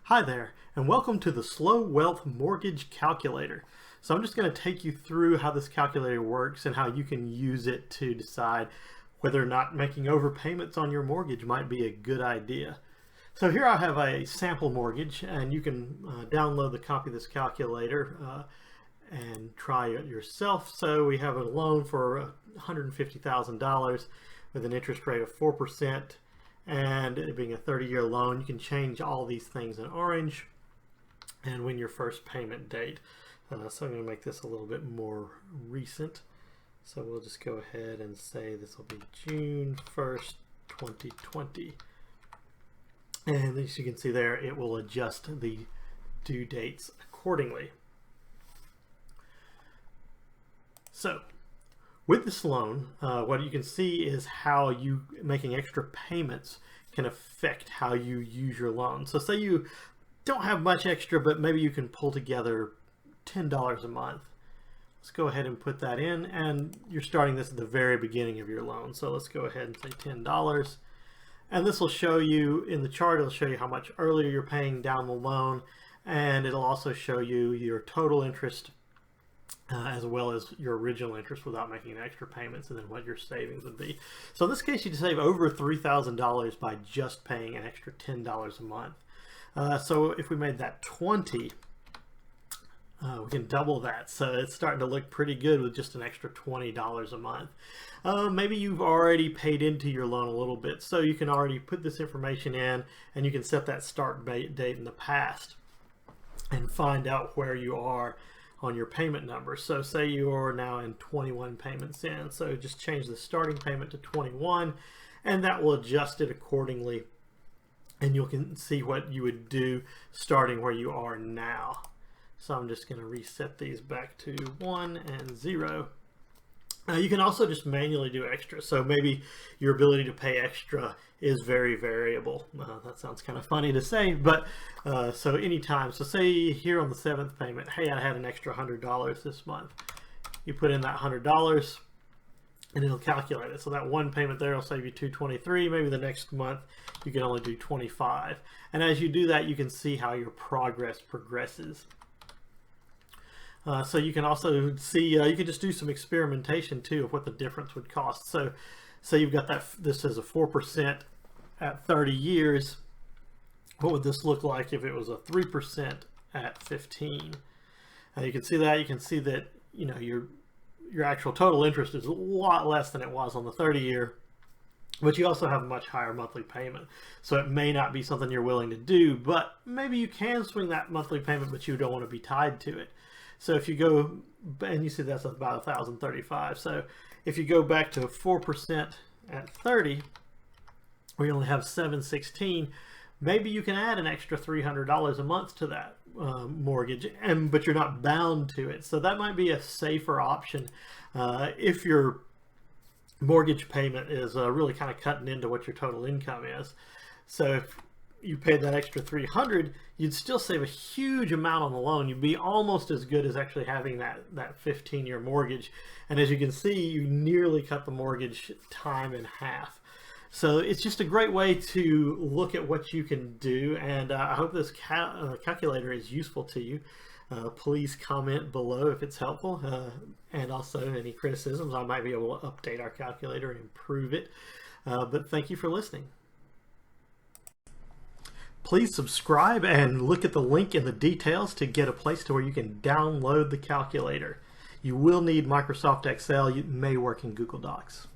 Hi there, and welcome to the Slow Wealth Mortgage Calculator. So I'm just going to take you through how this calculator works and how you can use it to decide whether or not making overpayments on your mortgage might be a good idea. So here I have a sample mortgage, and you can download the copy of this calculator and try it yourself. So we have a loan for $150,000 with an interest rate of 4%. And it being a 30-year loan, you can change all these things in orange and when your first payment date. So I'm going to make this a little bit more recent. So we'll just go ahead and say this will be June 1st, 2020. And as you can see there, it will adjust the due dates accordingly. So with this loan, what you can see is how you making extra payments can affect how you use your loan. So say you don't have much extra, but maybe you can pull together $10 a month. Let's go ahead and put that in, and you're starting this at the very beginning of your loan. So let's go ahead and say $10. And this will show you, in the chart, it'll show you how much earlier you're paying down the loan, and it'll also show you your total interest as well as your original interest without making extra payments, and then what your savings would be. So in this case, you'd save over $3,000 by just paying an extra $10 a month. So if we made that 20, we can double that. So it's starting to look pretty good with just an extra $20 a month. Maybe you've already paid into your loan a little bit, so you can already put this information in, and you can set that start date in the past and find out where you are on your payment number. So say you are now in 21 payments in, so just change the starting payment to 21, and that will adjust it accordingly, and you can see what you would do starting where you are now. So I'm just going to reset these back to 1 and 0. You can also just manually do extra. So maybe your ability to pay extra is very variable. That sounds kind of funny to say, but so anytime. So say here on the 7th payment, hey, I had an extra $100 this month. You put in that $100 and it'll calculate it. So that one payment there will save you $223. Maybe the next month you can only do $25. And as you do that, you can see how your progress progresses. So you can also see, you can just do some experimentation too of what the difference would cost. So you've got that, this is a 4% at 30 years. What would this look like if it was a 3% at 15? You can see that. You can see that, you know, your actual total interest is a lot less than it was on the 30-year, but you also have a much higher monthly payment. So it may not be something you're willing to do, but maybe you can swing that monthly payment, but you don't want to be tied to it. So if you go, and you see that's about $1,035. So if you go back to 4% at 30, we only have $716. Maybe you can add an extra $300 a month to that mortgage, but you're not bound to it. So that might be a safer option if your mortgage payment is really kind of cutting into what your total income is. So if you paid that extra $300, you'd still save a huge amount on the loan. You'd be almost as good as actually having that 15-year mortgage. And as you can see, you nearly cut the mortgage time in half. So it's just a great way to look at what you can do. And I hope this calculator is useful to you. Please comment below if it's helpful. And also any criticisms. I might be able to update our calculator and improve it. But thank you for listening. Please subscribe and look at the link in the details to get a place to where you can download the calculator. You will need Microsoft Excel. You may work in Google Docs.